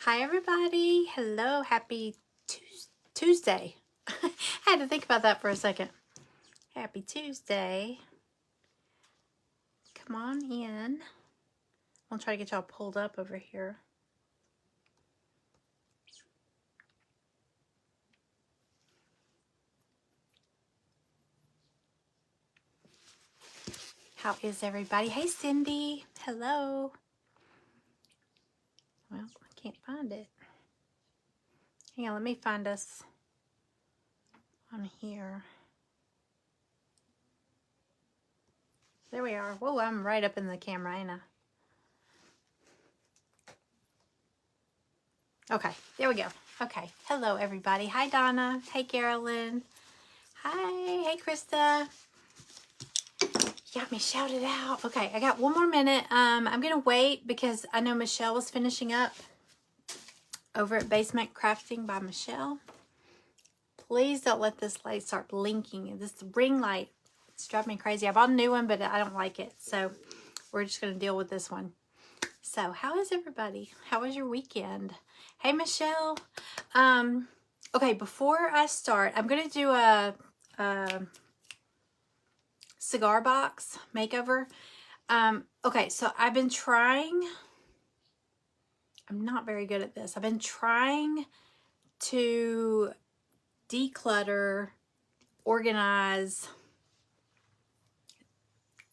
Hi everybody. Hello. Happy Tuesday. I had to think about that for a second. Happy Tuesday. Come on in. I'll try to get y'all pulled up over here. How is everybody? Hey Cindy. Hello. Well, I can't find it. Hang on, let me find us on here. There we are. Whoa, I'm right up in the camera, ain't I? Okay, there we go. Okay, hello everybody. Hi Donna. Hey Carolyn. Hi. Hey Krista. You got me shouted out. Okay, I got one more minute. I'm gonna wait because I know Michelle was finishing up over at Basement Crafting by Michelle. Please don't let this light start blinking. This ring light, it's driving me crazy. I bought a new one, but I don't like it. So we're just gonna deal with this one. So how is everybody? How was your weekend? Hey Michelle. Okay, before I start, I'm gonna do a Cigar Box Makeover. Okay, so I've been trying, I'm not very good at this. I've been trying to declutter, organize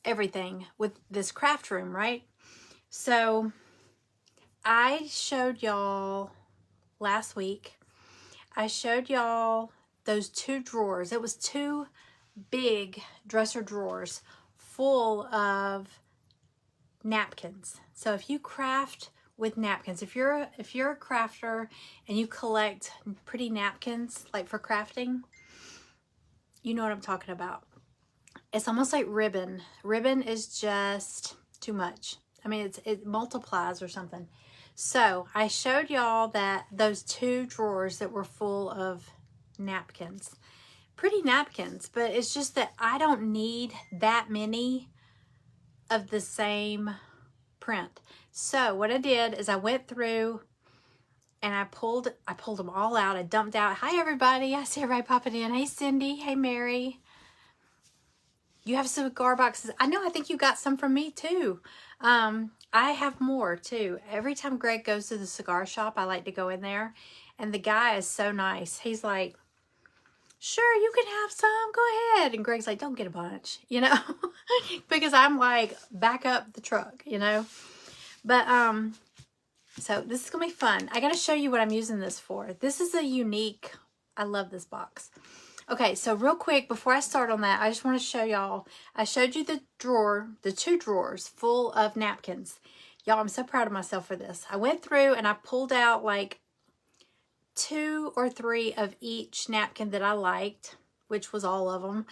everything with this craft room, right? So I showed y'all last week, I showed y'all those two drawers. It was two big dresser drawers full of napkins. So if you craft with napkins, if you're a crafter and you collect pretty napkins like for crafting, you know what I'm talking about. It's almost like ribbon. Ribbon is just too much. I mean, it multiplies or something. So I showed y'all that those two drawers that were full of napkins, pretty napkins, but it's just that I don't need that many of the same print. So what I did is I went through and I pulled them all out. I dumped out. Hi everybody. I see everybody popping in. Hey Cindy. Hey Mary. You have some cigar boxes. I know, I think you got some from me too. I have more too. Every time Greg goes to the cigar shop, I like to go in there. And the guy is so nice. He's like, sure, you can have some. Go ahead. And Greg's like, don't get a bunch, you know, because I'm like, back up the truck, you know. But so this is gonna be fun. I gotta show you what I'm using this for. This is a unique, I love this box. Okay, so real quick before I start on that, I just want to show y'all, I showed you the drawer, the two drawers full of napkins. Y'all, I'm so proud of myself for this. I went through and I pulled out like 2 or 3 of each napkin that I liked, which was all of them.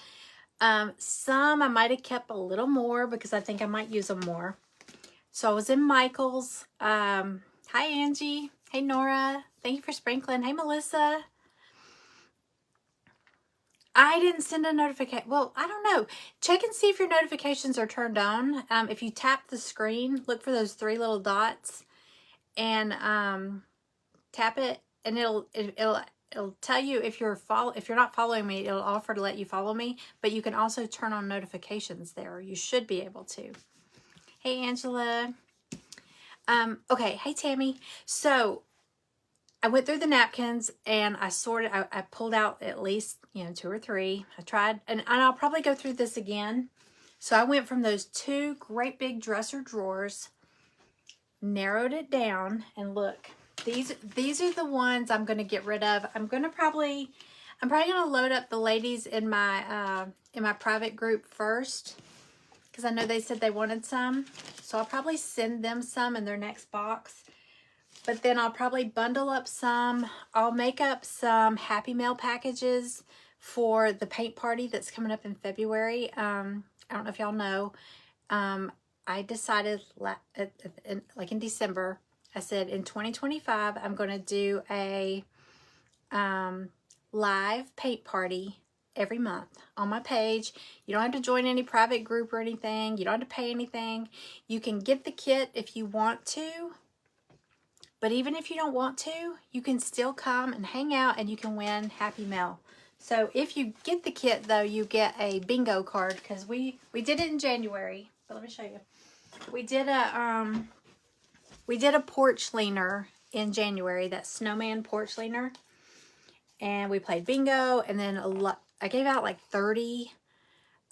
Some I might have kept a little more because I think I might use them more. So I was in Michael's. Hi, Angie. Hey, Nora. Thank you for sprinkling. Hey, Melissa. I didn't send a notification. Well, I don't know. Check and see if your notifications are turned on. If you tap the screen, look for those 3 little dots and tap it, and it'll tell you if you're not following me. It'll offer to let you follow me, but you can also turn on notifications there. You should be able to. Hey, Angela. Okay. Hey, Tammy. So I went through the napkins and I sorted, I pulled out at least, 2 or 3. I tried, and I'll probably go through this again. So I went from those 2 great big dresser drawers, narrowed it down, and look, these are the ones I'm going to get rid of. I'm probably going to load up the ladies in my private group first, because I know they said they wanted some. So I'll probably send them some in their next box. But then I'll probably bundle up some. I'll make up some Happy Mail packages for the paint party that's coming up in February. I don't know if y'all know. I decided like in December, I said in 2025, I'm going to do a live paint party every month on my page. You don't have to join any private group or anything. You don't have to pay anything. You can get the kit if you want to. But even if you don't want to, you can still come and hang out and you can win Happy Mail. So if you get the kit, though, you get a bingo card, because we did it in January. But let me show you. We did a porch leaner in January, that snowman porch leaner, and we played bingo, and then I gave out like 30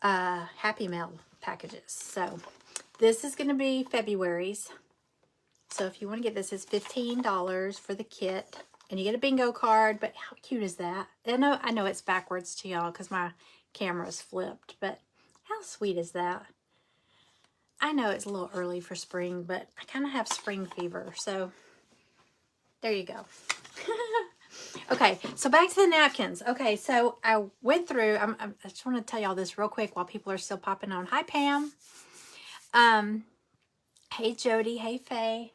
Happy Mail packages. So this is going to be February's. So if you want to get this, it's $15 for the kit. And you get a bingo card, but how cute is that? I know it's backwards to y'all because my camera's flipped, but how sweet is that? I know it's a little early for spring, but I kind of have spring fever, so there you go. Okay, so back to the napkins. Okay, so I went through, I just want to tell y'all this real quick while people are still popping on. Hi, Pam. Hey, Jody. Hey, Faye.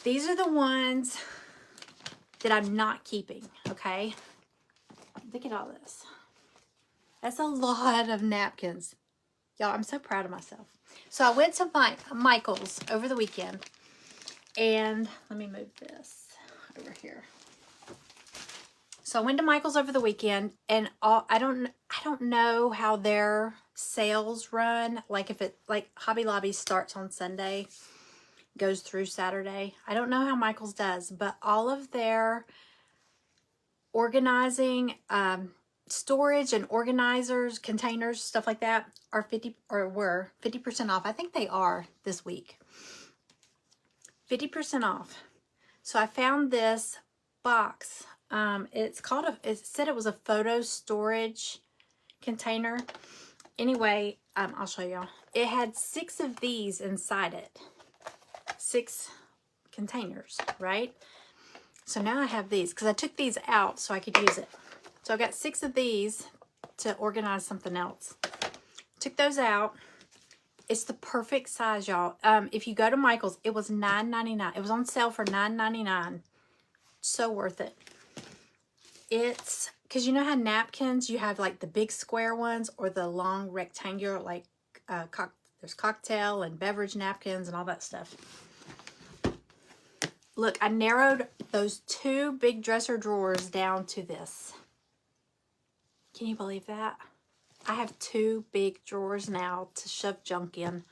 These are the ones that I'm not keeping, okay? Look at all this. That's a lot of napkins. Y'all, I'm so proud of myself. So I went to Michael's over the weekend, and let me move this over here. So I went to Michael's over the weekend, and I don't know how their sales run. Like if it, like Hobby Lobby starts on Sunday, goes through Saturday. I don't know how Michael's does, but all of their organizing, storage and organizers, containers, stuff like that are were 50% off. I think they are this week. 50% off. So I found this box. It said it was a photo storage container. Anyway, I'll show y'all. It had 6 of these inside it. 6 containers, right? So now I have these because I took these out so I could use it. So I got 6 of these to organize something else. Took those out. It's the perfect size, y'all. If you go to Michael's, it was $9.99. It was on sale for $9.99. So worth it. It's because you know how napkins, you have like the big square ones or the long rectangular, like there's cocktail and beverage napkins and all that stuff. Look, I narrowed those 2 big dresser drawers down to this. Can you believe that? I have 2 big drawers now to shove junk in.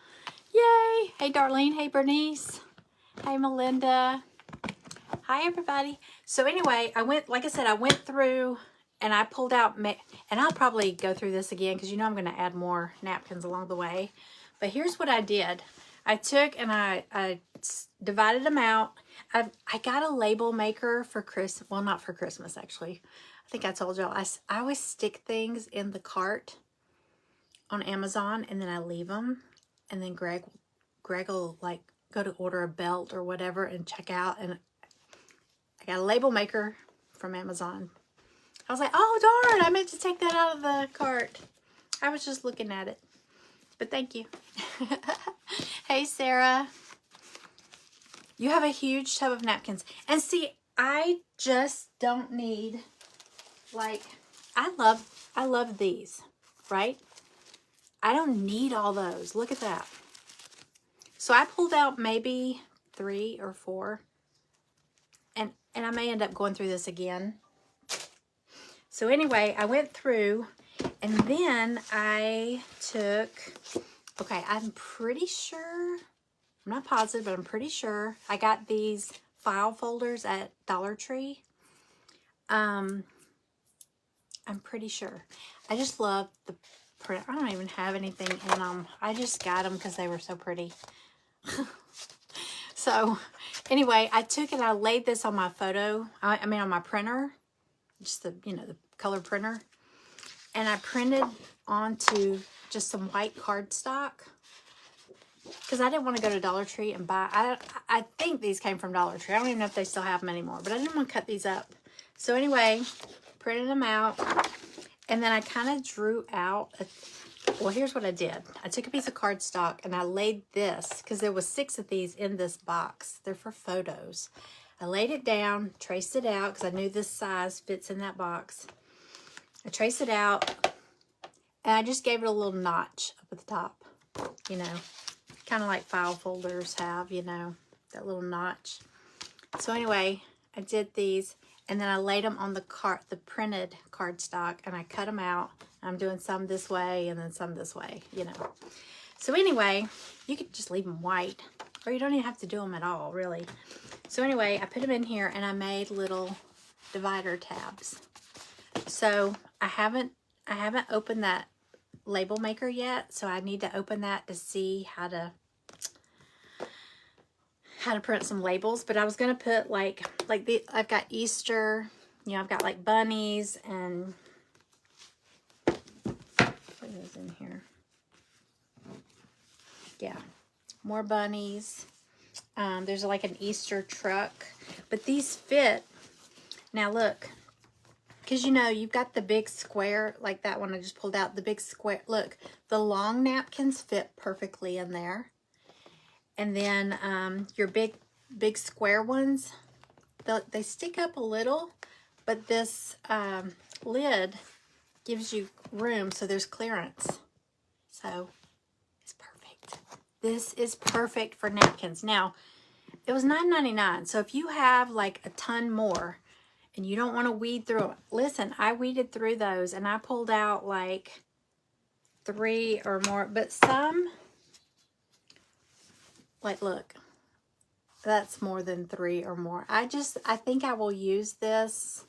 Yay! Hey, Darlene. Hey, Bernice. Hey, Melinda. Hi, everybody. So anyway, like I said, I went through and I pulled out, and I'll probably go through this again because you know I'm going to add more napkins along the way. But here's what I did. I took and I divided them out. I got a label maker for Christmas. Well, not for Christmas, actually. I think I told y'all. I always stick things in the cart on Amazon, and then I leave them. And then Greg will, like, go to order a belt or whatever and check out. And I got a label maker from Amazon. I was like, oh, darn, I meant to take that out of the cart. I was just looking at it. But thank you. Hey, Sarah. You have a huge tub of napkins. And see, I just don't need, like, I love these, right? I don't need all those. Look at that. So I pulled out maybe 3 or 4. And I may end up going through this again. So anyway, I went through, and then I took, okay, I'm pretty sure, I'm not positive, but I'm pretty sure I got these file folders at Dollar Tree. I'm pretty sure. I just love the print. I don't even have anything in them. I just got them because they were so pretty. So anyway, I took and I laid this on my on my printer, just the color printer, and I printed onto just some white cardstock because I didn't want to go to Dollar Tree and buy. I think these came from Dollar Tree. I don't even know if they still have them anymore, but I didn't want to cut these up. So anyway, printed them out, and then I kind of drew out well, here's what I did. I took a piece of cardstock and I laid this, because there was 6 of these in this box. They're for photos. I laid it down, traced it out, because I knew this size fits in that box. I traced it out, and I just gave it a little notch up at the top, kind of like file folders have, that little notch. So anyway, I did these, and then I laid them on the printed cardstock, and I cut them out. I'm doing some this way and then some this way, you know. So anyway, you could just leave them white, or you don't even have to do them at all, really. So anyway, I put them in here, and I made little divider tabs. So I haven't opened that label maker yet, so I need to open that to see how to print some labels. But I was gonna put like I've got Easter, you know, I've got like bunnies and what is in here? Yeah, more bunnies. There's like an Easter truck, but these fit. Now look, because you know, you've got the big square, like that one I just pulled out, the big square. Look, the long napkins fit perfectly in there. And then your big square ones, they stick up a little, but this lid gives you room, so there's clearance. So it's perfect. This is perfect for napkins. Now, it was $9.99, so if you have like a ton more and you don't want to weed through them, listen, I weeded through those and I pulled out like 3 or more, but some, like look, that's more than 3 or more. I think I will use this.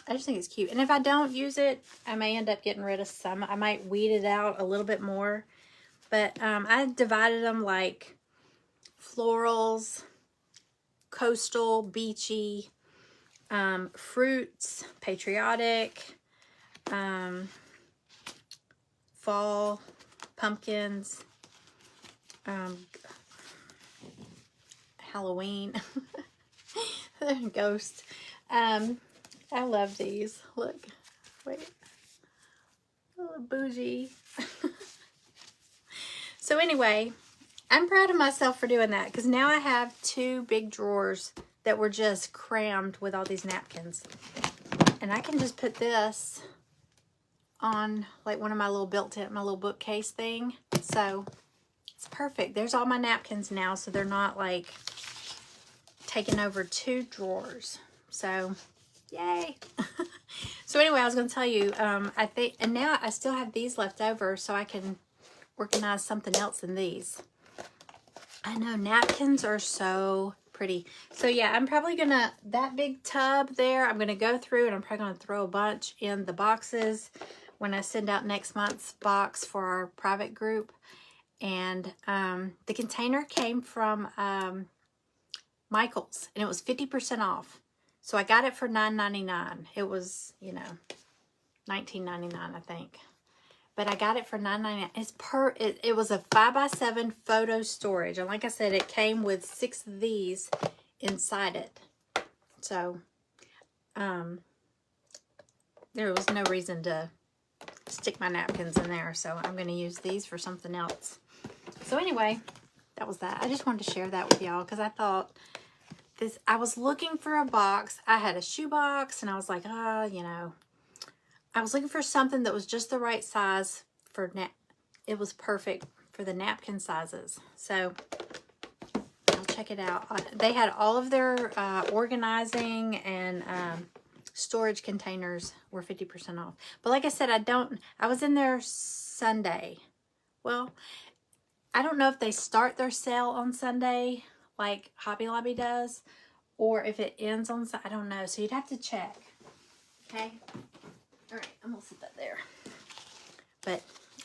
I just think it's cute. And if I don't use it, I may end up getting rid of some. I might weed it out a little bit more. But I divided them like florals, coastal, beachy, fruits, patriotic, fall, pumpkins, Halloween, ghost. I love these. Look, wait, oh, bougie. So anyway, I'm proud of myself for doing that, because now I have 2 big drawers that were just crammed with all these napkins. And I can just put this on like one of my little built-in, my little bookcase thing. So it's perfect. There's all my napkins now, so they're not like taking over 2 drawers. So yay. So anyway, I was going to tell you, I think, and now I still have these left over, so I can organize something else in these. I know, napkins are so pretty. So yeah, I'm probably gonna, that big tub there, I'm gonna go through and I'm probably gonna throw a bunch in the boxes when I send out next month's box for our private group. And the container came from Michael's, and it was 50% off. So I got it for $9.99. It was, you know, $19.99, I think. But I got it for $9.99. It was a 5x7 photo storage. And like I said, it came with 6 of these inside it. So, there was no reason to stick my napkins in there. So I'm going to use these for something else. So anyway, that was that. I just wanted to share that with y'all, because I thought I was looking for a box. I had a shoe box, and I was like, you know, I was looking for something that was just the right size for it was perfect for the napkin sizes. So I'll check it out. They had all of their organizing and storage containers were 50% off. But like I said, I was in there Sunday. Well, I don't know if they start their sale on Sunday like Hobby Lobby does, or if it ends on Sunday. I don't know. So you'd have to check. Okay. All right, I'm gonna sit that there. But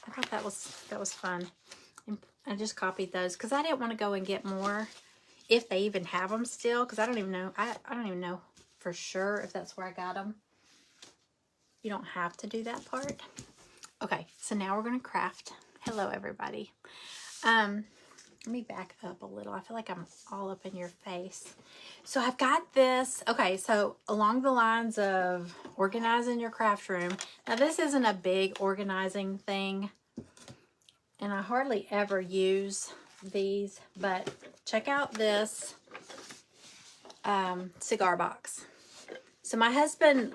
I thought that was fun. And I just copied those because I didn't want to go and get more, if they even have them still, because I don't even know. I don't even know for sure if that's where I got them. You don't have to do that part. Okay, so now we're gonna craft. Hello, everybody. Let me back up a little. I feel like I'm all up in your face. So I've got this. Okay, so along the lines of organizing your craft room. Now this isn't a big organizing thing, and I hardly ever use these, but check out this cigar box. So my husband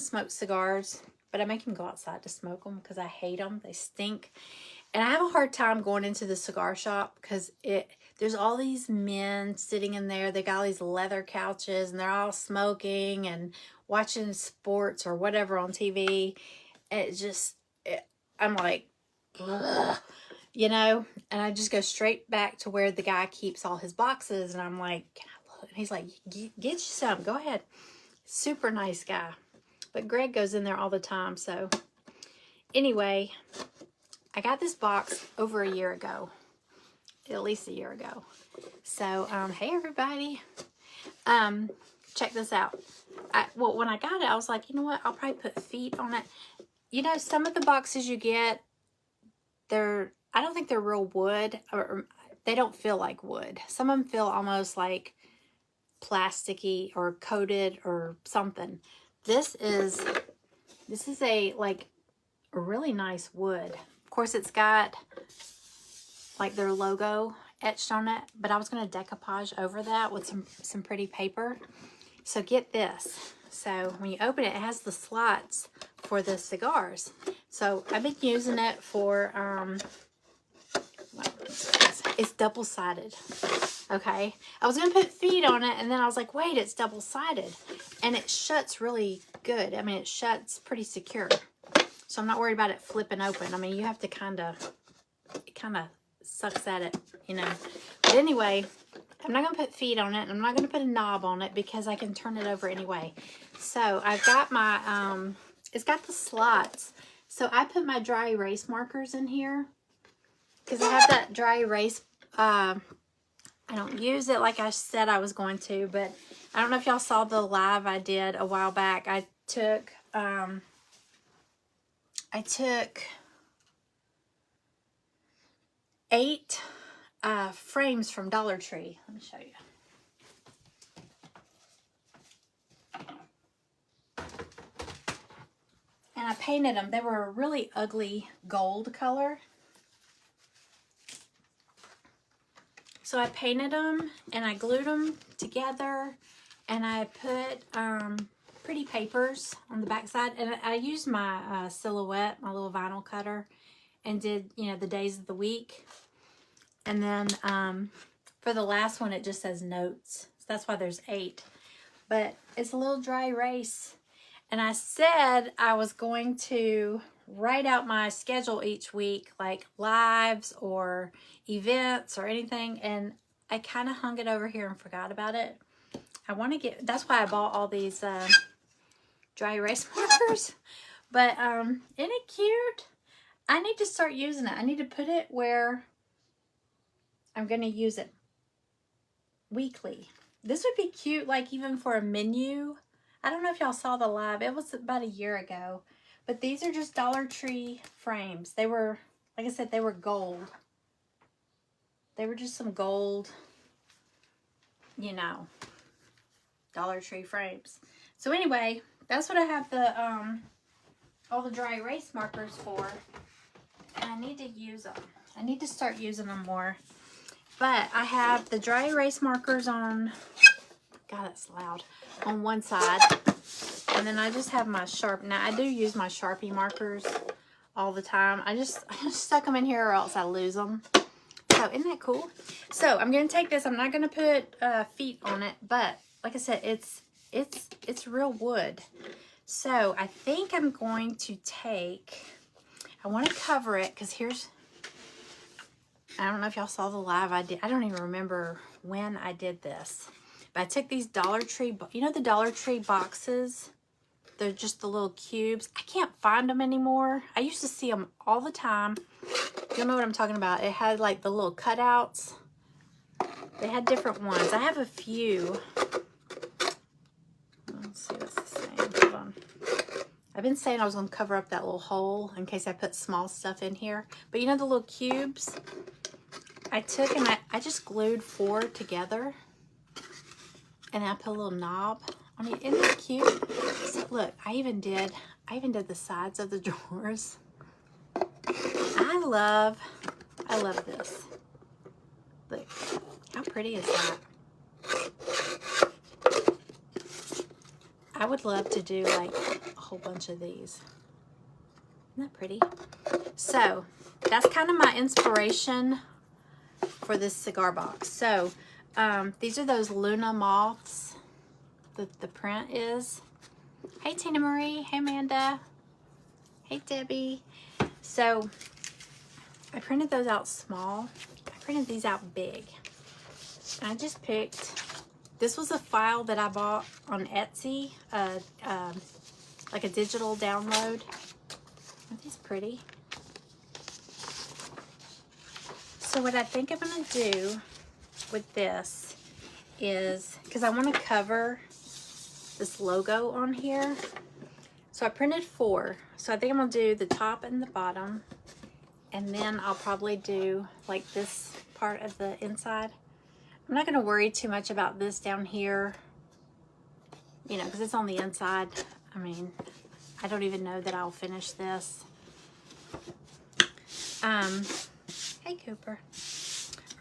smokes cigars, but I make him go outside to smoke them because I hate them. They stink. And I have a hard time going into the cigar shop because there's all these men sitting in there. They got all these leather couches and they're all smoking and watching sports or whatever on TV. And I'm like, ugh, you know, and I just go straight back to where the guy keeps all his boxes. And I'm like, can I look? And he's like, get you some, go ahead. Super nice guy. But Greg goes in there all the time. So anyway, I got this box over a year ago. At least a year ago. So, hey everybody. Check this out. Well, when I got it, I was like, you know what? I'll probably put feet on it. You know, some of the boxes you get, I don't think they're real wood, or they don't feel like wood. Some of them feel almost like plasticky or coated or something. This is a really nice wood. Of course, it's got like their logo etched on it, but I was going to decoupage over that with some pretty paper. So get this. So when you open it, it has the slots for the cigars. So I've been using it for, it's double-sided. Okay. I was going to put feet on it, and then I was like, wait, it's double-sided. And it shuts really good. I mean, it shuts pretty secure. So I'm not worried about it flipping open. I mean, you have to it kind of sucks at it, you know. But anyway, I'm not going to put feet on it. I'm not going to put a knob on it because I can turn it over anyway. So I've got my, it's got the slots. So I put my dry erase markers in here because I have that dry erase. I don't use it like I said I was going to, but I don't know if y'all saw the live I did a while back. I took 8 frames from Dollar Tree. Let me show you. And I painted them. They were a really ugly gold color. So I painted them and I glued them together, and I put pretty papers on the back side. And I used my Silhouette, my little vinyl cutter, and did, you know, the days of the week. And then for the last one, it just says notes. So that's why there's 8. But it's a little dry erase. And I said I was going to write out my schedule each week, like lives or events or anything. And I kind of hung it over here and forgot about it. I want to get, that's why I bought all these dry erase markers. But isn't it cute? I need to start using it. I need to put it where I'm going to use it weekly. This would be cute, like even for a menu. I don't know if y'all saw the live. It was about a year ago. But these are just Dollar Tree frames. They were, like I said, they were gold. They were just some gold, you know, Dollar Tree frames. So anyway, that's what I have the all the dry erase markers for. And I need to use them. I need to start using them more. But I have the dry erase markers on, God, that's loud, on one side. And then I just have my now I do use my Sharpie markers all the time. I just stuck them in here or else I lose them. So isn't that cool? So I'm going to take this. I'm not going to put feet on it, but like I said, it's real wood. So I think I'm going to take, I want to cover it because I don't know if y'all saw the live I did. I don't even remember when I did this. But I took these Dollar Tree, you know the Dollar Tree boxes? They're just the little cubes. I can't find them anymore. I used to see them all the time. You'll know what I'm talking about. It had like the little cutouts. They had different ones. I have a few. Let's see what's the same. Hold on. I've been saying I was going to cover up that little hole in case I put small stuff in here. But you know the little cubes? I took and I just glued 4 together. And I put a little knob on it. Isn't that cute? So look, I even did the sides of the drawers. I love this. Look, how pretty is that? I would love to do like a whole bunch of these. Isn't that pretty? So that's kind of my inspiration for this cigar box. So these are those Luna moths that the print is. Hey Tina Marie, hey Amanda, hey Debbie. So I printed those out small. I printed these out big. I just picked, this was a file that I bought on Etsy, like a digital download. Aren't these pretty? So what I think I'm gonna do with this is, because I want to cover this logo on here. So I printed 4. So I think I'm gonna do the top and the bottom. And then I'll probably do like this part of the inside. I'm not gonna worry too much about this down here, you know, because it's on the inside. I mean, I don't even know that I'll finish this. Hey Cooper.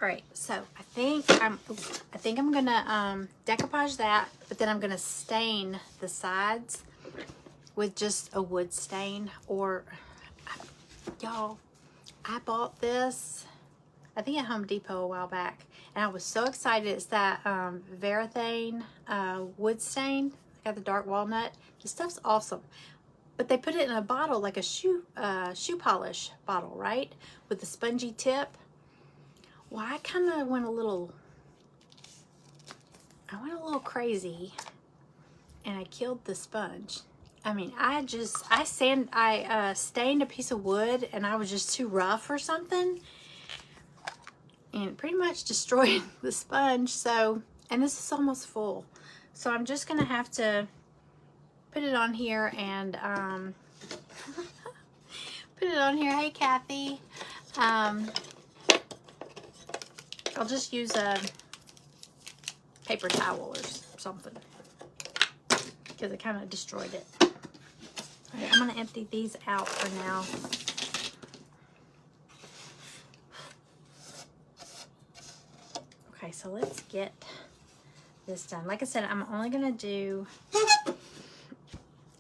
All right, so I think I'm gonna decoupage that, but then I'm gonna stain the sides with just a wood stain. Or y'all, I bought this, I think at Home Depot a while back, and I was so excited. It's that Varathane wood stain. I got the dark walnut. This stuff's awesome. But they put it in a bottle, like a shoe polish bottle, right? With the spongy tip. Well, I kind of went a little crazy, and I killed the sponge. I mean, I stained a piece of wood, and I was just too rough or something, and it pretty much destroyed the sponge. So, and this is almost full, so I'm just gonna have to put it on here and put it on here. Hey Kathy. I'll just use a paper towel or something, because it kind of destroyed it. All right, I'm going to empty these out for now. Okay, so let's get this done. Like I said, I'm only going to do,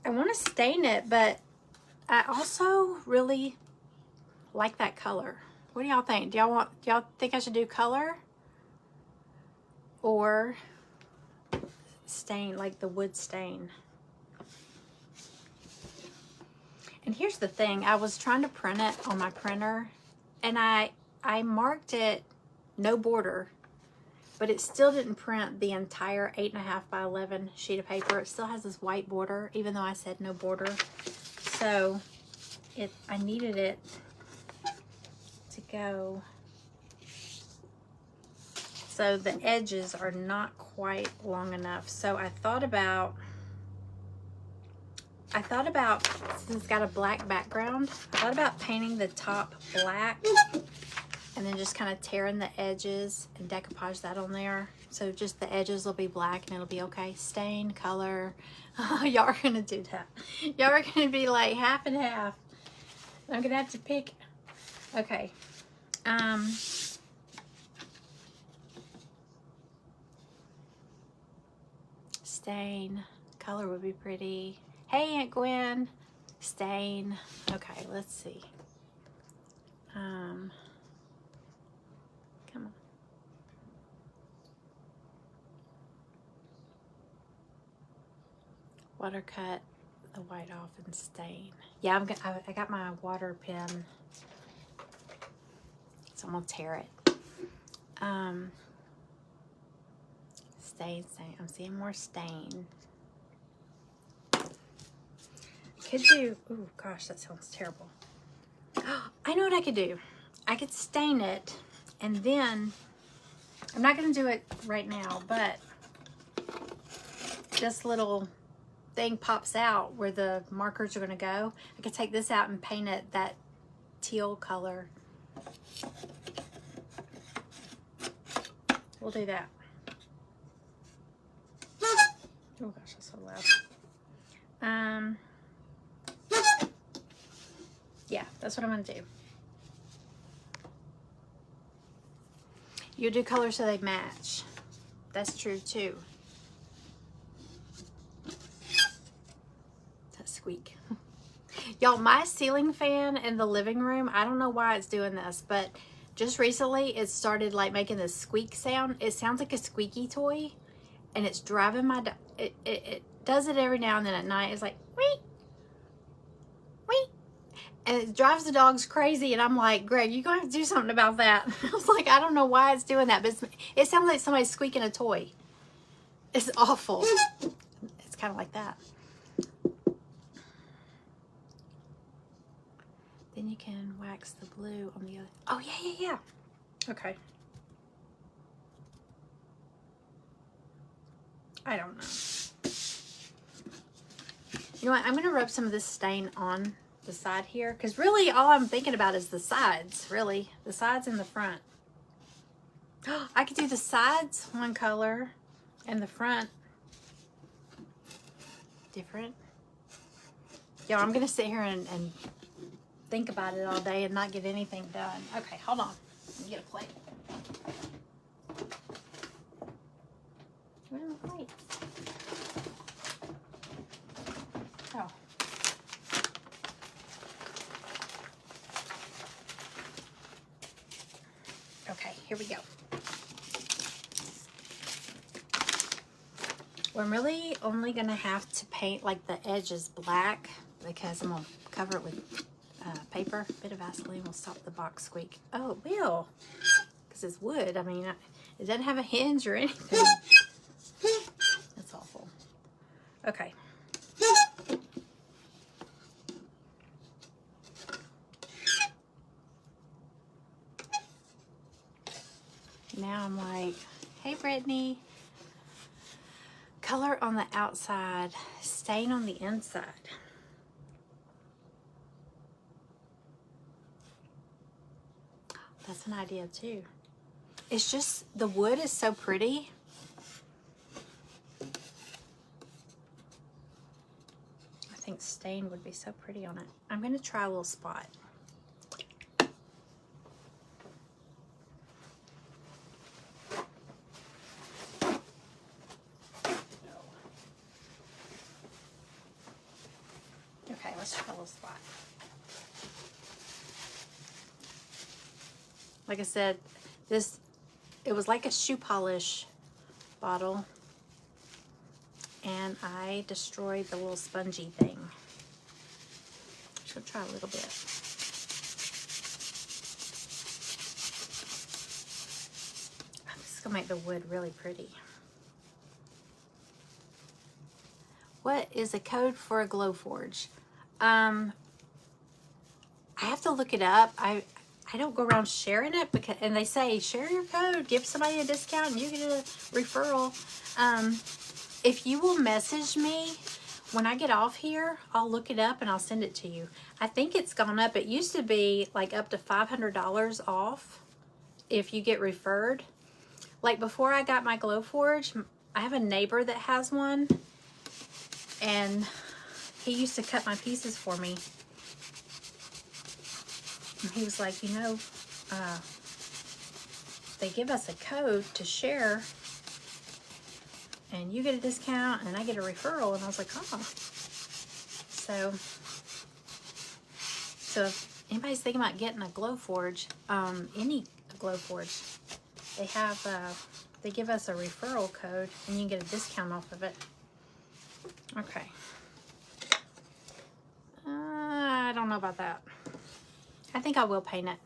I want to stain it, but I also really like that color. What do y'all think? Do y'all think I should do color or stain, like the wood stain? And here's the thing, I was trying to print it on my printer, and I marked it no border, but it still didn't print the entire 8.5 by 11 sheet of paper. It still has this white border, even though I said no border. So I needed it to go, so the edges are not quite long enough. So I thought about, since it's got a black background, I thought about painting the top black and then just kind of tearing the edges and decoupage that on there. So just the edges will be black and it'll be okay. Stain, color. Oh, y'all are gonna do that. Y'all are gonna be like half and half. I'm gonna have to pick. Okay. Stain. Color would be pretty. Hey, Aunt Gwen. Stain. Okay, let's see. Come on. Water cut the white off and stain. Yeah, I got my water pen, so I'm gonna tear it. Stain. I'm seeing more stain. Could do, oh gosh, that sounds terrible. I know what I could do. I could stain it, and then, I'm not gonna do it right now, but this little thing pops out where the markers are gonna go. I could take this out and paint it that teal color. We'll do that. Oh gosh, that's so loud. Yeah, that's what I'm gonna do. You do color so they match. That's true too. That squeak. Y'all, my ceiling fan in the living room, I don't know why it's doing this, but just recently it started like making this squeak sound. It sounds like a squeaky toy, and it's driving my dog. It does it every now and then at night. It's like, wee, wee. And it drives the dogs crazy, and I'm like, Greg, you're going to have to do something about that. I was like, I don't know why it's doing that, but it sounds like somebody's squeaking a toy. It's awful. It's kind of like that. Then you can wax the blue on the other. Oh, yeah. Okay. I don't know. You know what? I'm going to rub some of this stain on the side here, because really all I'm thinking about is the sides, really. The sides and the front. I could do the sides one color and the front different. Yo, I'm going to sit here and think about it all day and not get anything done. Okay, hold on. Let me get a plate. Where are the plates? Oh. Okay, here we go. Well, I'm really only going to have to paint like the edges black, because I'm going to cover it with paper. A bit of Vaseline will stop the box squeak. Oh, it will, because it's wood. I mean, it doesn't have a hinge or anything. That's awful. Okay. Now I'm like, hey, Brittany, color on the outside, stain on the inside. That's an idea too. It's just, the wood is so pretty. I think stain would be so pretty on it. I'm going to try a little spot. Okay, let's try a little spot. Like I said, it was like a shoe polish bottle, and I destroyed the little spongy thing. Just gonna try a little bit. This is gonna make the wood really pretty. What is a code for a Glowforge? I have to look it up. I don't go around sharing it, because, and they say share your code, give somebody a discount, and you get a referral. If you will message me when I get off here, I'll look it up and I'll send it to you. I think it's gone up. It used to be like up to $500 off if you get referred. Like before I got my Glowforge, I have a neighbor that has one, and he used to cut my pieces for me. And he was like, you know, they give us a code to share, and you get a discount and I get a referral. And I was like, oh. So if anybody's thinking about getting a Glowforge, any Glowforge, they have, they give us a referral code and you can get a discount off of it. Okay. I don't know about that. I think I will paint it.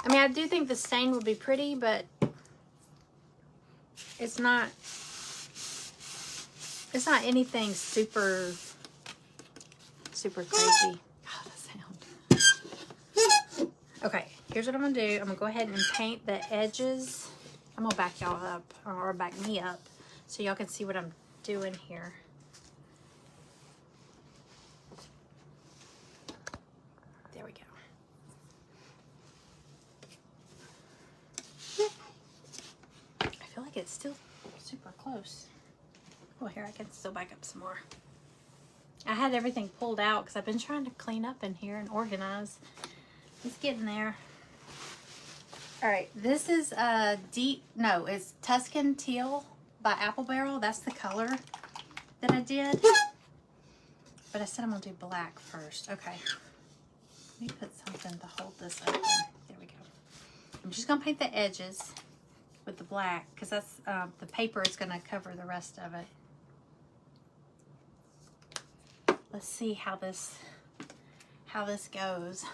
I mean, I do think the stain would be pretty, but it's not anything super crazy. Oh, that sound. Okay, here's what I'm gonna do. I'm gonna go ahead and paint the edges. I'm gonna back y'all up, or back me up, so y'all can see what I'm doing here. There we go. I feel like it's still super close. Oh, here, I can still back up some more. I had everything pulled out because I've been trying to clean up in here and organize. It's getting there. All right, this is it's Tuscan Teal by Apple Barrel. That's the color that I did. But I said I'm gonna do black first. Okay. Let me put something to hold this open. There we go. I'm just gonna paint the edges with the black because that's the paper is gonna cover the rest of it. Let's see how this goes.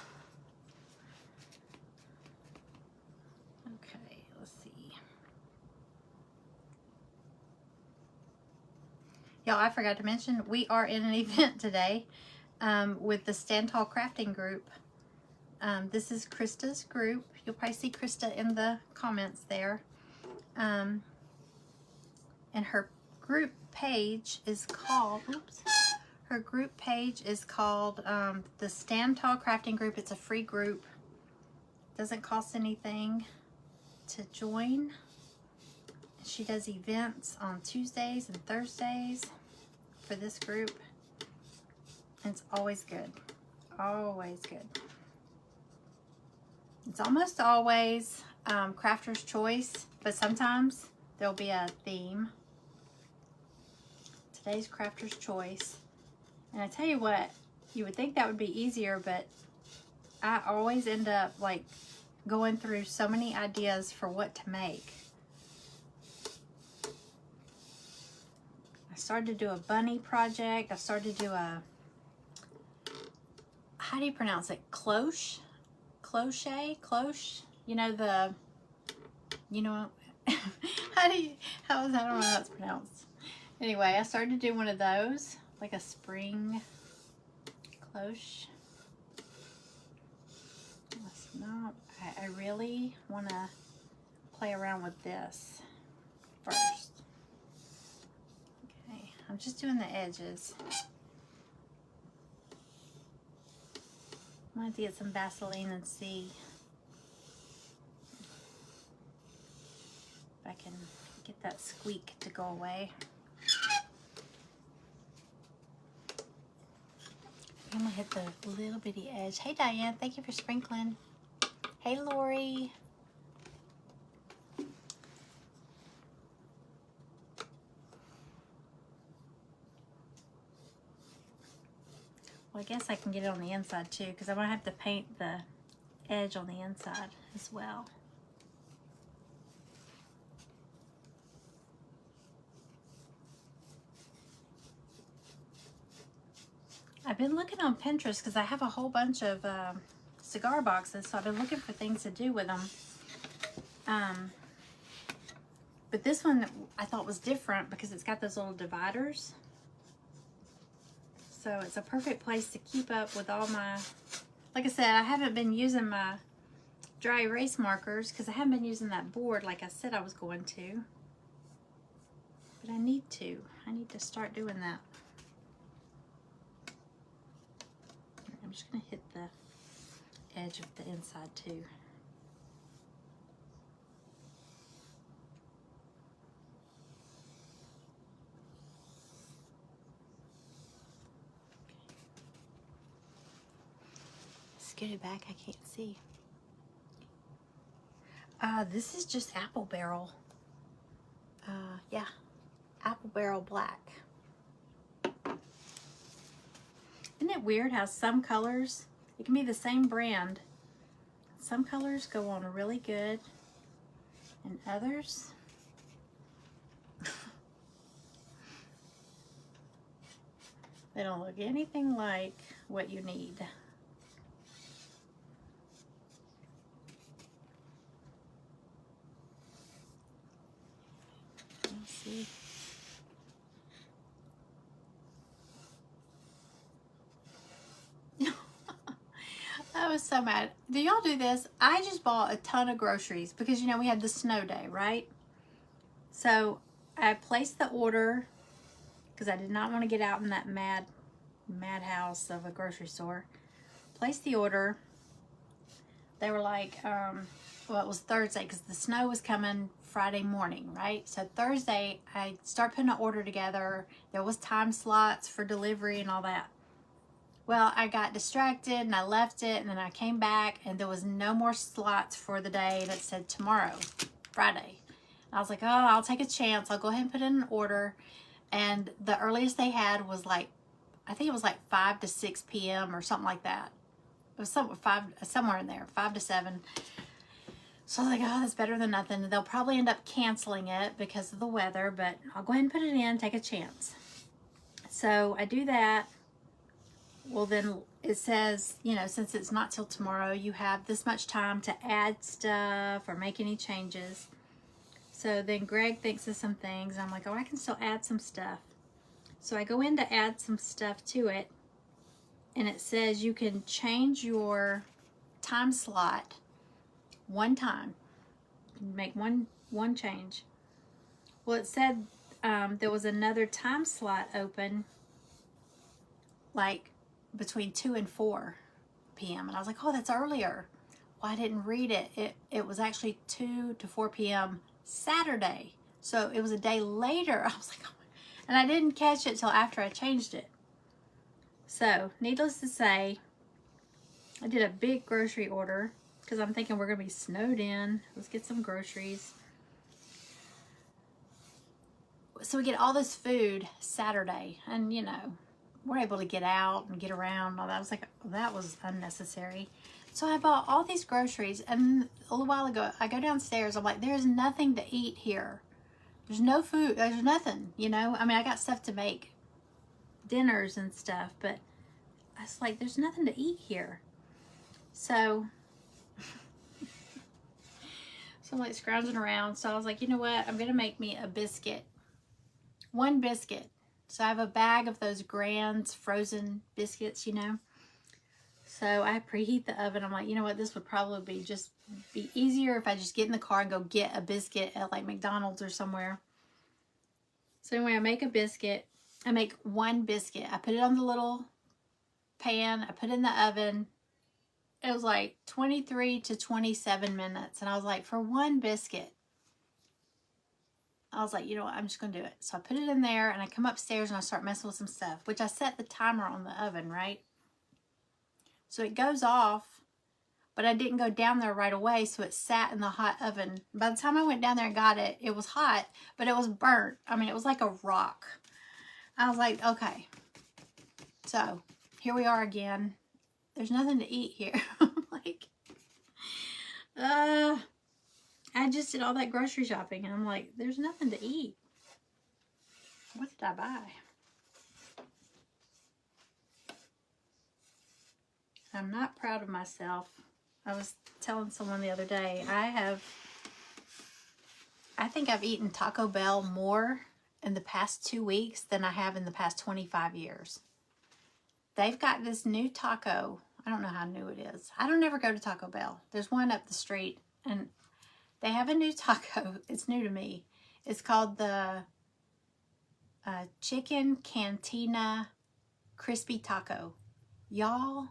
Okay, let's see. Y'all, I forgot to mention we are in an event today with the Stand Tall Crafting group. This is Krista's group. You'll probably see Krista in the comments there. And her group page is called, oops. Her group page is called the Stand Tall Crafting Group. It's a free group. Doesn't cost anything to join. She does events on Tuesdays and Thursdays for this group. And it's always good. Always good. It's almost always crafter's choice, but sometimes there'll be a theme. Today's crafter's choice. And I tell you what, you would think that would be easier, but I always end up like going through so many ideas for what to make. I started to do a bunny project. I started to do a, how do you pronounce it? Cloche? Cloche? You know the, you know, I don't know how it's pronounced. Anyway, I started to do one of those. Like a spring cloche. Let's not, I really want to play around with this first. Okay, I'm just doing the edges. I want to get some Vaseline and see if I can get that squeak to go away. I'm gonna hit the little bitty edge. Hey Diane, thank you for sprinkling. Hey Lori. Well, I guess I can get it on the inside too, because I'm gonna have to paint the edge on the inside as well. I've been looking on Pinterest because I have a whole bunch of cigar boxes, so I've been looking for things to do with them. But this one I thought was different because it's got those little dividers. So it's a perfect place to keep up with all my, like I said, I haven't been using my dry erase markers because I haven't been using that board like I said I was going to. But I need to start doing that. I'm just going to hit the edge of the inside too. Scoot it back, I can't see. This is just apple barrel. Yeah, apple barrel black. Isn't it weird how some colors, it can be the same brand, some colors go on really good and others they don't look anything like what you need. Let's see. I was so mad. Do y'all do this? I just bought a ton of groceries because, you know, we had the snow day, right? So I placed the order because I did not want to get out in that madhouse of a grocery store. Placed the order. They were like, well, it was Thursday because the snow was coming Friday morning, right? So Thursday, I start putting an order together. There was time slots for delivery and all that. Well, I got distracted and I left it, and then I came back and there was no more slots for the day that said tomorrow, Friday. I was like, oh, I'll take a chance. I'll go ahead and put in an order. And the earliest they had was like, I think it was like 5 to 6 p.m. or something like that. It was somewhere in there, 5 to 7. So I was like, oh, that's better than nothing. They'll probably end up canceling it because of the weather, but I'll go ahead and put it in, take a chance. So I do that. Well, then it says, you know, since it's not till tomorrow, you have this much time to add stuff or make any changes. So then Greg thinks of some things. And I'm like, oh, I can still add some stuff. So I go in to add some stuff to it. And it says you can change your time slot one time. Make one change. Well, it said there was another time slot open, like between 2 and 4 p.m. And I was like, oh, that's earlier. Well, I didn't read it. It was actually 2 to 4 p.m. Saturday. So it was a day later. I was like, oh, and I didn't catch it till after I changed it. So, needless to say, I did a big grocery order because I'm thinking we're going to be snowed in. Let's get some groceries. So we get all this food Saturday, and you know, we're able to get out and get around and all that. I was like, oh, that was unnecessary. So I bought all these groceries, and a little while ago, I go downstairs. I'm like, there's nothing to eat here. There's no food. There's nothing, you know. I mean, I got stuff to make dinners and stuff, but I was like, there's nothing to eat here. So I'm like scrounging around. So I was like, you know what? I'm going to make me a biscuit. One biscuit. So I have a bag of those Grand's frozen biscuits, you know. So I preheat the oven. I'm like, you know what? This would probably be easier if I just get in the car and go get a biscuit at like McDonald's or somewhere. So anyway, I make a biscuit. I make one biscuit. I put it on the little pan. I put it in the oven. It was like 23 to 27 minutes. And I was like, for one biscuit, I was like, you know what? I'm just going to do it. So I put it in there and I come upstairs and I start messing with some stuff, which I set the timer on the oven, right? So it goes off, but I didn't go down there right away. So it sat in the hot oven. By the time I went down there and got it, it was hot, but it was burnt. I mean, it was like a rock. I was like, okay. So here we are again. There's nothing to eat here. I'm like, I just did all that grocery shopping and I'm like, there's nothing to eat. What did I buy? I'm not proud of myself. I was telling someone the other day, I think I've eaten Taco Bell more in the past 2 weeks than I have in the past 25 years. They've got this new taco. I don't know how new it is. I don't ever go to Taco Bell. There's one up the street and they have a new taco. It's new to me. It's called the Chicken Cantina Crispy Taco. Y'all,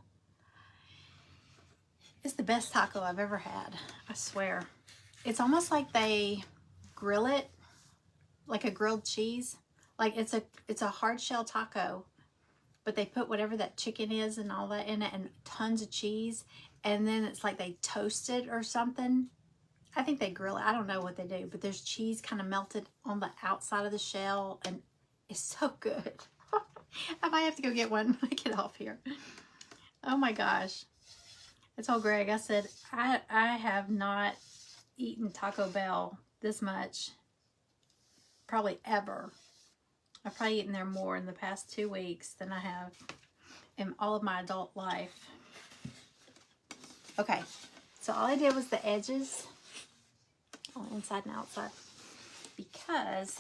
it's the best taco I've ever had. I swear. It's almost like they grill it like a grilled cheese. Like it's a hard shell taco, but they put whatever that chicken is and all that in it and tons of cheese. And then it's like they toast it or something. I think they grill it. I don't know what they do, but there's cheese kind of melted on the outside of the shell and it's so good. I might have to go get one when I get off here. Oh my gosh. I told Greg, I said, I have not eaten Taco Bell this much probably ever. I've probably eaten there more in the past 2 weeks than I have in all of my adult life. Okay, so all I did was the edges, on the inside and outside, because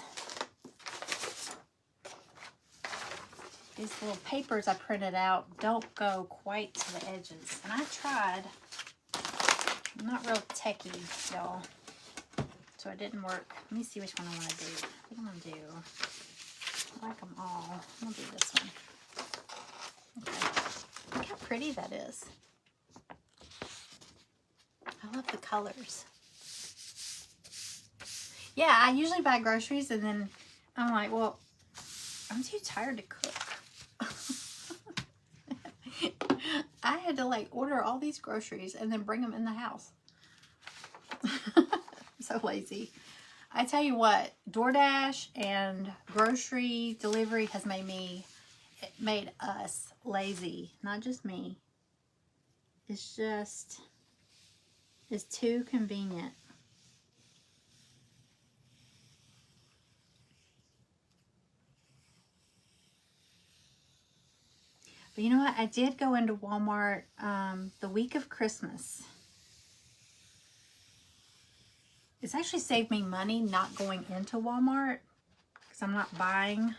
these little papers I printed out don't go quite to the edges. And I tried. I'm not real techie, y'all. So it didn't work. Let me see which one I want to do. What am I going to do? I like them all. I'm going to do this one. Okay. Look how pretty that is. I love the colors. Yeah, I usually buy groceries and then I'm like, well, I'm too tired to cook. I had to like order all these groceries and then bring them in the house. I'm so lazy. I tell you what, DoorDash and grocery delivery has made us lazy. Not just me. is just, is too convenient. But you know what? I did go into Walmart the week of Christmas. It's actually saved me money not going into Walmart because I'm not buying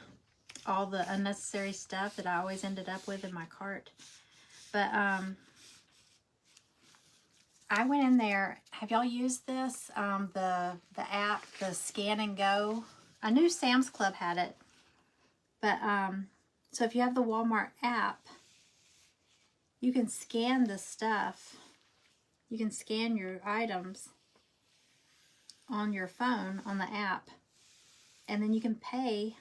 all the unnecessary stuff that I always ended up with in my cart. But I went in there. Have y'all used this? The app, the Scan and Go. I knew Sam's Club had it. But so if you have the Walmart app, you can scan the stuff. You can scan your items on your phone on the app, and then you can pay.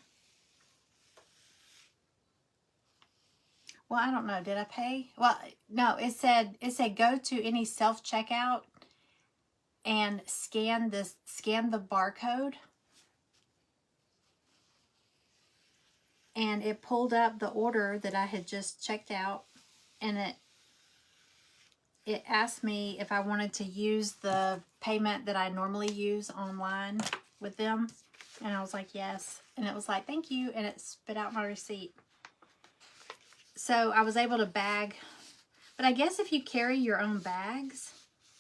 Well, I don't know. Did I pay? Well, no. It said go to any self-checkout and scan the barcode, and it pulled up the order that I had just checked out, and it asked me if I wanted to use the payment that I normally use online with them, and I was like yes, and it was like thank you, and it spit out my receipt. So I was able to bag, but I guess if you carry your own bags,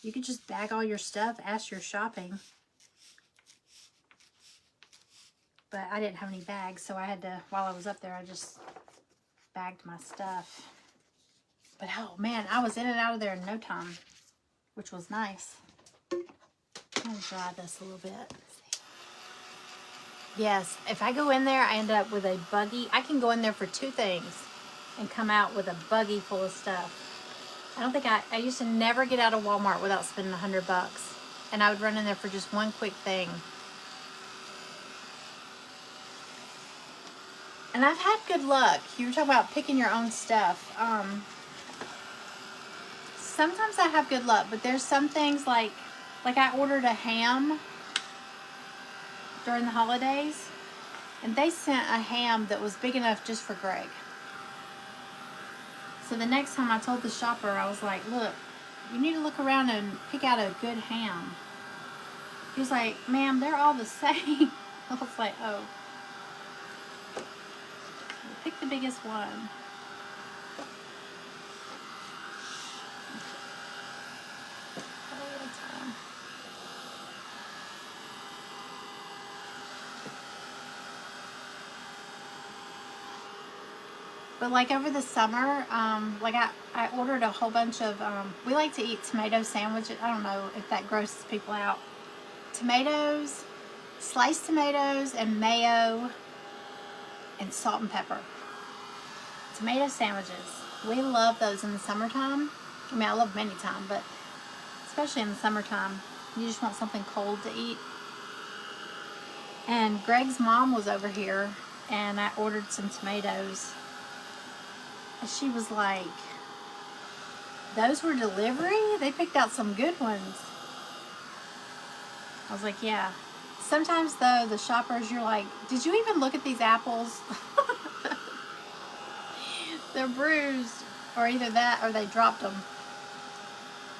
you could just bag all your stuff as you're shopping. But I didn't have any bags, so I had to, while I was up there, I just bagged my stuff. But oh man, I was in and out of there in no time, which was nice. I'm gonna dry this a little bit. Yes, if I go in there, I end up with a buggy. I can go in there for 2 things and come out with a buggy full of stuff. I don't think I used to never get out of Walmart without spending $100, and I would run in there for just one quick thing. And I've had good luck. You were talking about picking your own stuff. Sometimes I have good luck, but there's some things like I ordered a ham during the holidays, and they sent a ham that was big enough just for Greg. So the next time I told the shopper, I was like, look, you need to look around and pick out a good ham. He was like, ma'am, they're all the same. I was like, oh. Pick the biggest one. But like over the summer, like I ordered a whole bunch of, we like to eat tomato sandwiches. I don't know if that grosses people out. Tomatoes, sliced tomatoes and mayo and salt and pepper. Tomato sandwiches. We love those in the summertime. I mean, I love them anytime, but especially in the summertime, you just want something cold to eat. And Greg's mom was over here, and I ordered some tomatoes. And she was like, those were delivery? They picked out some good ones. I was like, yeah. Sometimes, though, the shoppers, you're like, did you even look at these apples? They're bruised, or either that or they dropped them.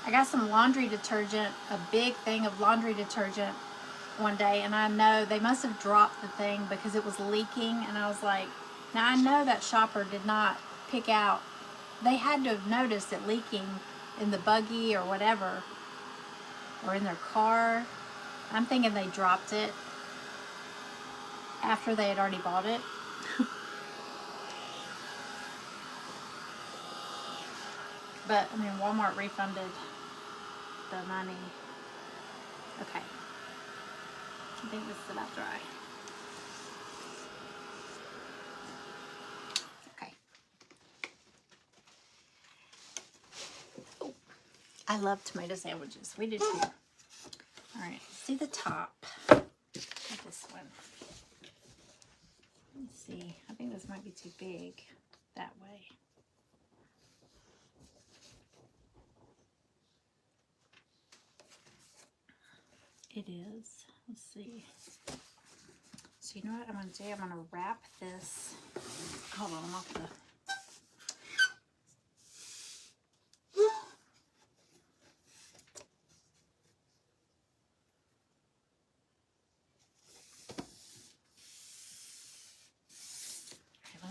I got some laundry detergent, a big thing of laundry detergent one day, and I know they must have dropped the thing because it was leaking, and I was like, now I know that shopper did not pick out. They had to have noticed it leaking in the buggy or whatever, or in their car. I'm thinking they dropped it after they had already bought it. But, I mean, Walmart refunded the money. Okay. I think this is about dry. Okay. Oh, I love tomato sandwiches. We do too. All right, see the top of this one. Let's see. I think this might be too big that way. It is. Let's see. So you know what I'm going to do? I'm going to wrap this. Hold on, I'm off the.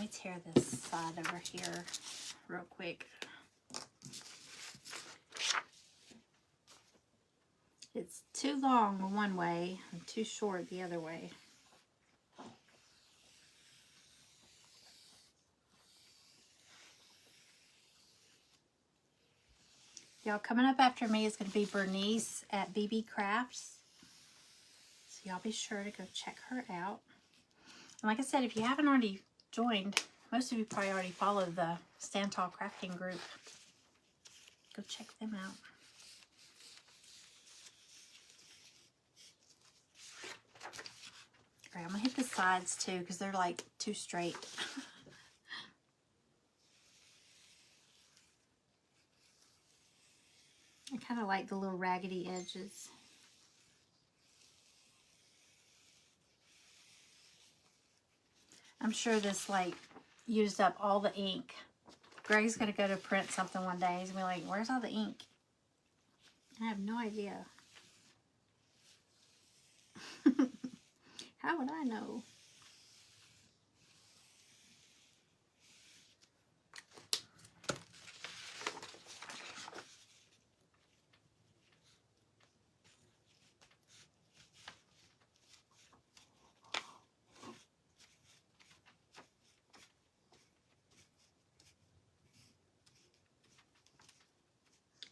me tear this side over here real quick. It's too long one way and too short the other way. Y'all, coming up after me is going to be Bernice at BB Crafts. So y'all be sure to go check her out. And like I said, if you haven't already joined, most of you probably already follow the Stand Tall Crafting group. Go check them out. All right, I'm going to hit the sides too because they're like too straight. I kind of like the little raggedy edges. I'm sure this like used up all the ink. Greg's going to go to print something one day. He's going to be like, where's all the ink? I have no idea. How would I know?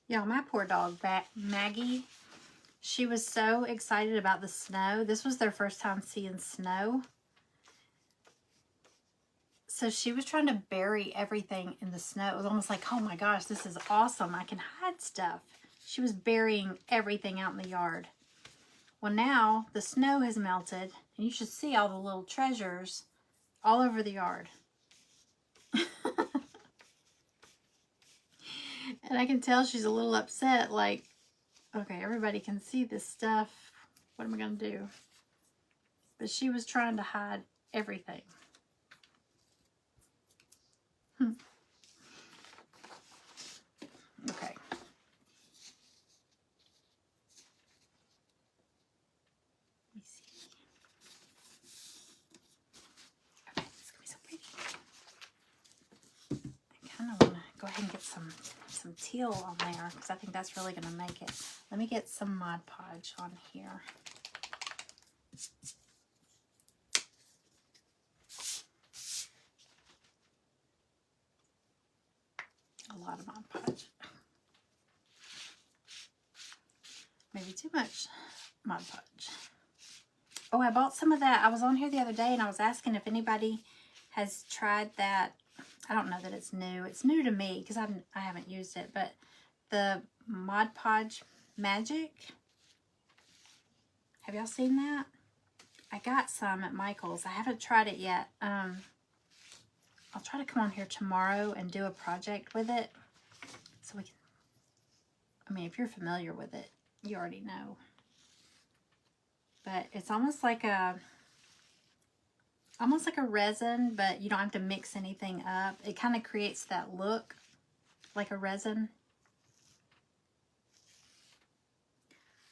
Yeah, my poor dog, Maggie, she was so excited about the snow. This was their first time seeing snow. So she was trying to bury everything in the snow. It was almost like, oh my gosh, this is awesome. I can hide stuff. She was burying everything out in the yard. Well, now the snow has melted, and you should see all the little treasures all over the yard. And I can tell she's a little upset, like, okay, everybody can see this stuff. What am I going to do? But she was trying to hide everything. Okay. Let me see. Okay, this is going to be so pretty. I kind of want to go ahead and get some teal on there because I think that's really going to make it. Let me get some Mod Podge on here. A lot of Mod Podge. Maybe too much Mod Podge. Oh, I bought some of that. I was on here the other day and I was asking if anybody has tried that. I don't know that it's new. It's new to me because I haven't used it, but the Mod Podge Magic. Have y'all seen that? I got some at Michael's. I haven't tried it yet. I'll try to come on here tomorrow and do a project with it. So we can, I mean, if you're familiar with it, you already know. But it's almost like a resin, but you don't have to mix anything up. It kind of creates that look like a resin.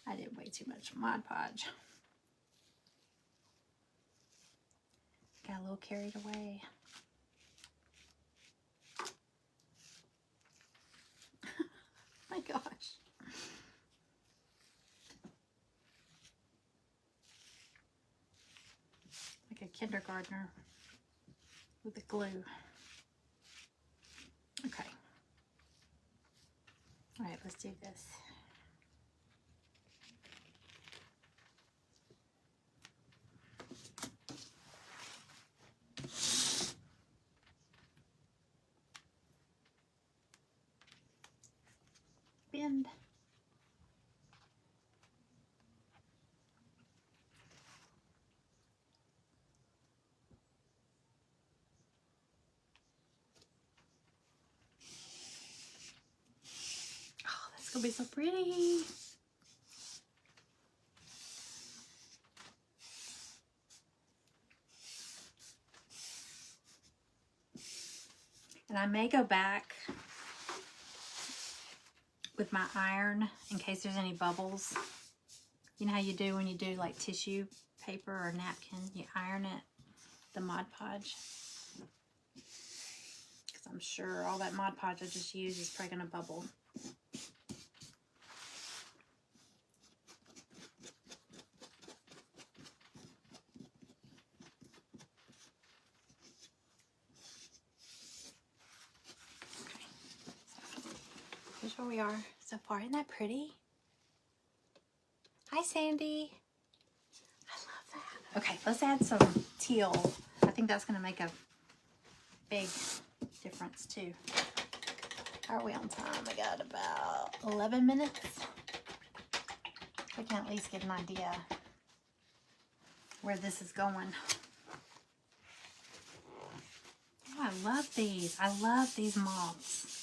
I did way too much Mod Podge. Got a little carried away. My gosh. Like a kindergartner with the glue. Okay. All right, let's do this. Bend. Oh, that's gonna be so pretty. And I may go back with my iron in case there's any bubbles. You know how you do when you do like tissue paper or napkin, you iron it, the Mod Podge. Because I'm sure all that Mod Podge I just used is probably going to bubble. Here's where we are so far. Isn't that pretty? Hi, Sandy. I love that. Okay, let's add some teal. I think that's going to make a big difference too. How are we on time? I got about 11 minutes. We can at least get an idea where this is going. Oh, I love these. I love these moths.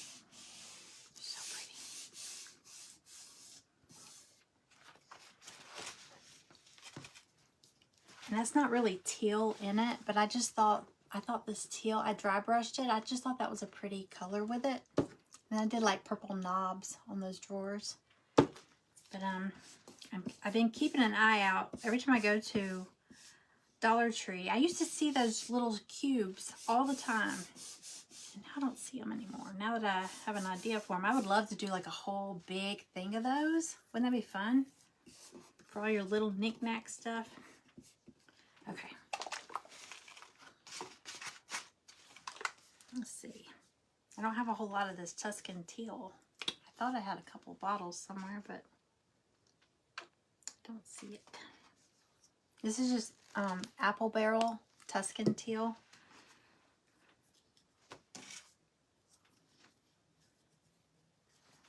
And that's not really teal in it, but I thought this teal, I dry brushed it. I just thought that was a pretty color with it. And I did like purple knobs on those drawers. But I've been keeping an eye out. Every time I go to Dollar Tree, I used to see those little cubes all the time. And now I don't see them anymore. Now that I have an idea for them, I would love to do like a whole big thing of those. Wouldn't that be fun? For all your little knick-knack stuff. Okay. Let's see. I don't have a whole lot of this Tuscan teal. I thought I had a couple bottles somewhere, but I don't see it. This is just apple barrel Tuscan teal.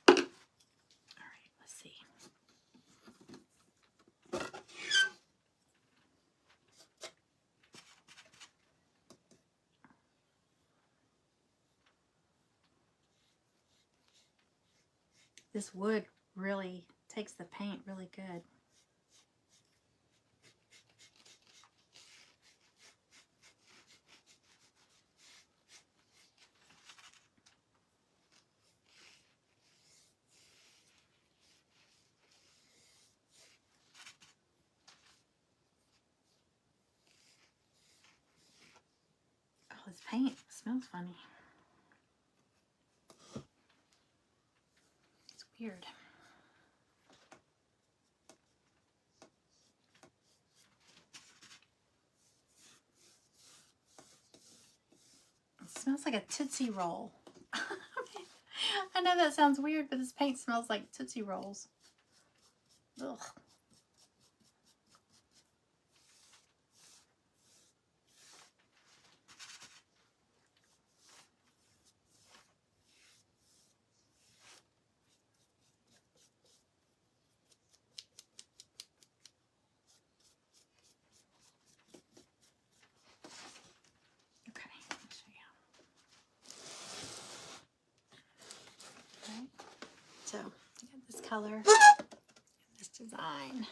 All right, let's see. This wood really takes the paint really good. Oh, this paint smells funny. It's weird. It smells like a Tootsie Roll. I know that sounds weird, but this paint smells like Tootsie Rolls. Ugh. Okay, let me show you. Okay. So, I got this color, this design.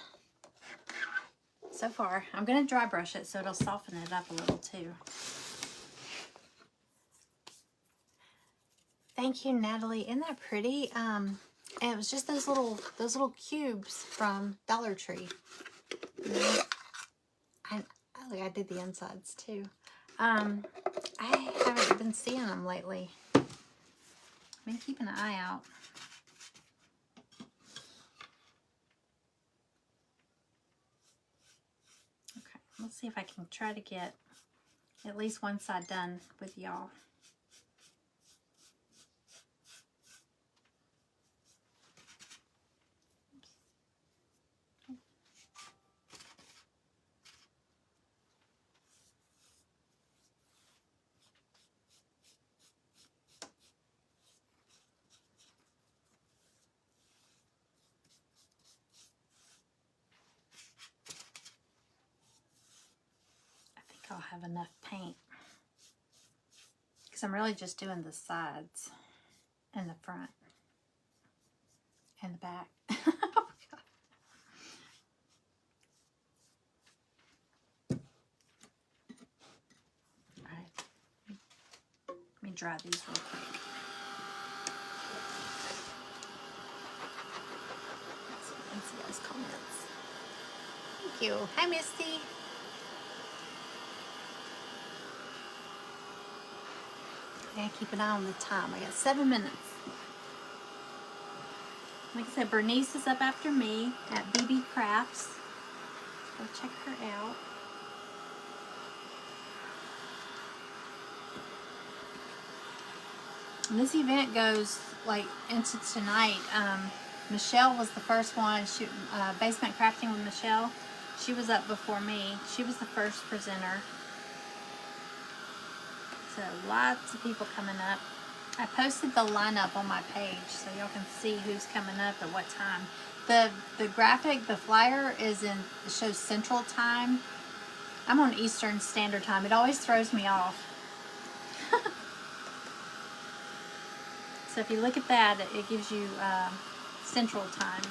So far, I'm going to dry brush it so it'll soften it up a little too. Thank you, Natalie. Isn't that pretty? And it was just those little cubes from Dollar Tree. I did the insides too. I haven't been seeing them lately. I've been keeping an eye out. Okay, let's see if I can try to get at least one side done with y'all. I'll have enough paint because I'm really just doing the sides and the front and the back. Oh, God. All right, let me dry these real quick. Let's see those comments. Thank you. Hi, Misty. I gotta keep an eye on the time. I got 7 minutes. Like I said, Bernice is up after me at BB Crafts. Go check her out. And this event goes like into tonight. Michelle was the first one. Basement Crafting with Michelle. She was up before me. She was the first presenter. So lots of people coming up. I posted the lineup on my page so y'all can see who's coming up at what time. The graphic, the flyer shows Central Time. I'm on Eastern Standard Time. It always throws me off. So if you look at that, it gives you Central Times.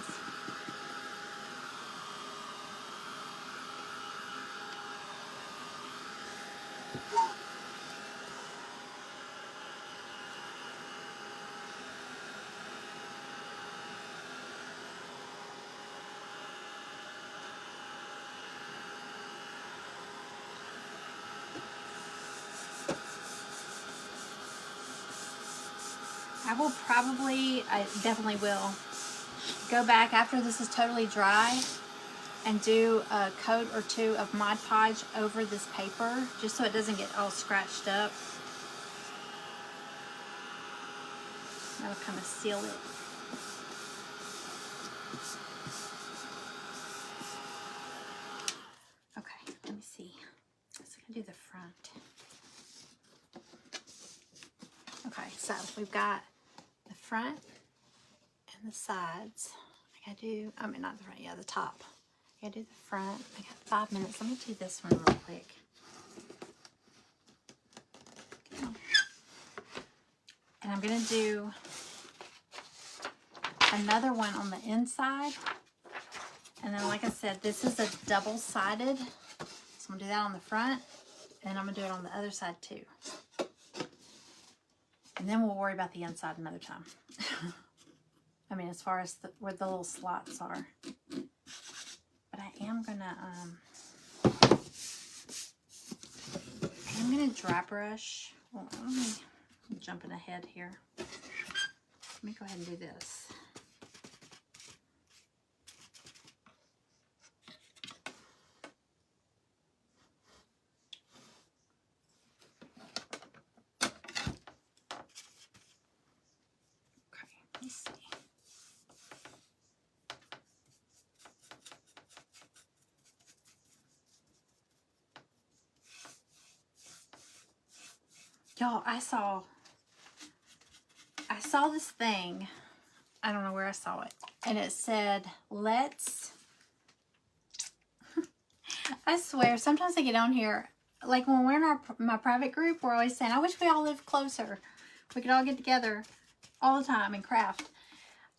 I definitely will go back after this is totally dry and do a coat or two of Mod Podge over this paper just so it doesn't get all scratched up. That'll kind of seal it. Okay, let me see. Let's do the front. Okay, so we've got the front and the sides. Not the front, yeah, the top. I gotta do the front. I got 5 minutes. Let me do this one real quick. And I'm gonna do another one on the inside. And then, like I said, this is a double-sided. So I'm gonna do that on the front, and I'm gonna do it on the other side too. And then we'll worry about the inside another time. I mean, as far as where the little slots are. But I am gonna dry brush. Well, I'm jumping ahead here. Let me go ahead and do this. Okay, let's see. Y'all, I saw this thing. I don't know where I saw it. And it said, let's... I swear, sometimes I get on here, like when we're in my private group, we're always saying, I wish we all lived closer. We could all get together all the time and craft.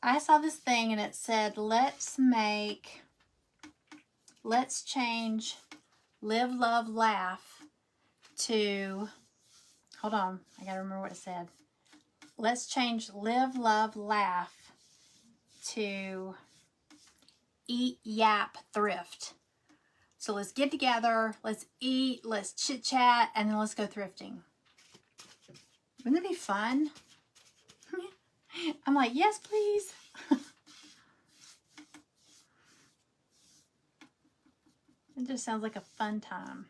I saw this thing and it said, let's change Live, Love, Laugh to... Hold on, I gotta remember what it said. Let's change Live, Love, Laugh to Eat, Yap, Thrift. So let's get together, let's eat, let's chit chat, and then let's go thrifting. Wouldn't that be fun? I'm like, yes, please. It just sounds like a fun time.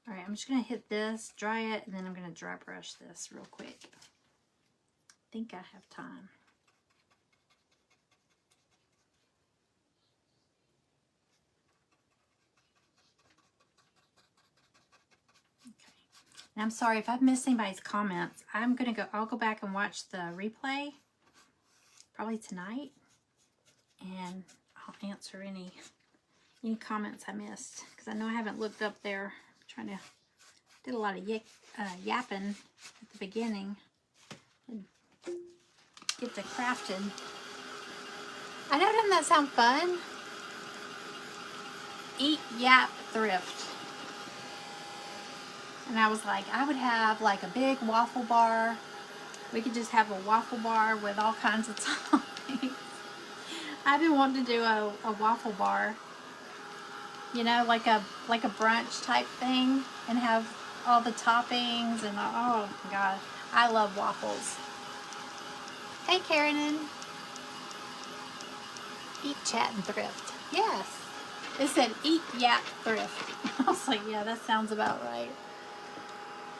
All right, I'm just going to hit this, dry it, and then I'm going to dry brush this real quick. I think I have time. Okay. And I'm sorry if I've missed anybody's comments. I'll go back and watch the replay probably tonight, and I'll answer any comments I missed, because I know I haven't looked up there. Did a lot of yapping at the beginning and get to crafting. I know, doesn't that sound fun? Eat, Yap, Thrift. And I was like, I would have like a big waffle bar We could just have a waffle bar with all kinds of toppings. I've been wanting to do a waffle bar, you know, like a brunch type thing, and have all the toppings and oh my god, I love waffles. Hey Karen, eat, chat, and thrift. Yes, it said eat, yap, thrift. I was like, yeah, that sounds about right.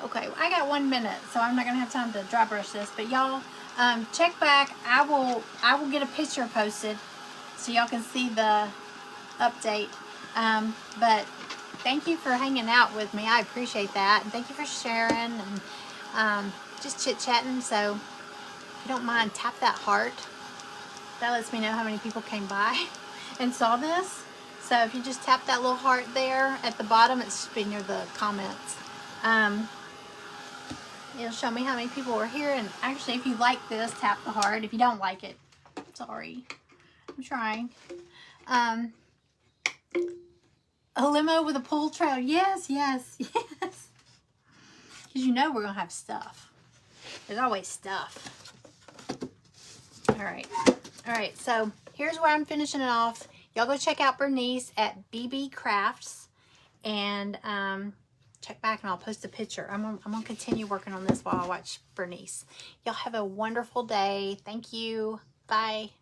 Okay, I got 1 minute, so I'm not gonna have time to dry brush this. But y'all, check back. I will get a picture posted so y'all can see the update. But thank you for hanging out with me. I appreciate that, and thank you for sharing and just chit chatting. So if you don't mind, tap that heart. That lets me know how many people came by and saw this. So if you just tap that little heart there at the bottom, it's been near the comments. It'll show me how many people were here. And actually, if you like this, tap the heart. If you don't like it, sorry. I'm trying. A limo with a pull trail. Yes, yes, yes. Because you know we're going to have stuff. There's always stuff. All right. All right, so here's where I'm finishing it off. Y'all go check out Bernice at BB Crafts. And check back and I'll post a picture. I'm gonna continue working on this while I watch Bernice. Y'all have a wonderful day. Thank you. Bye.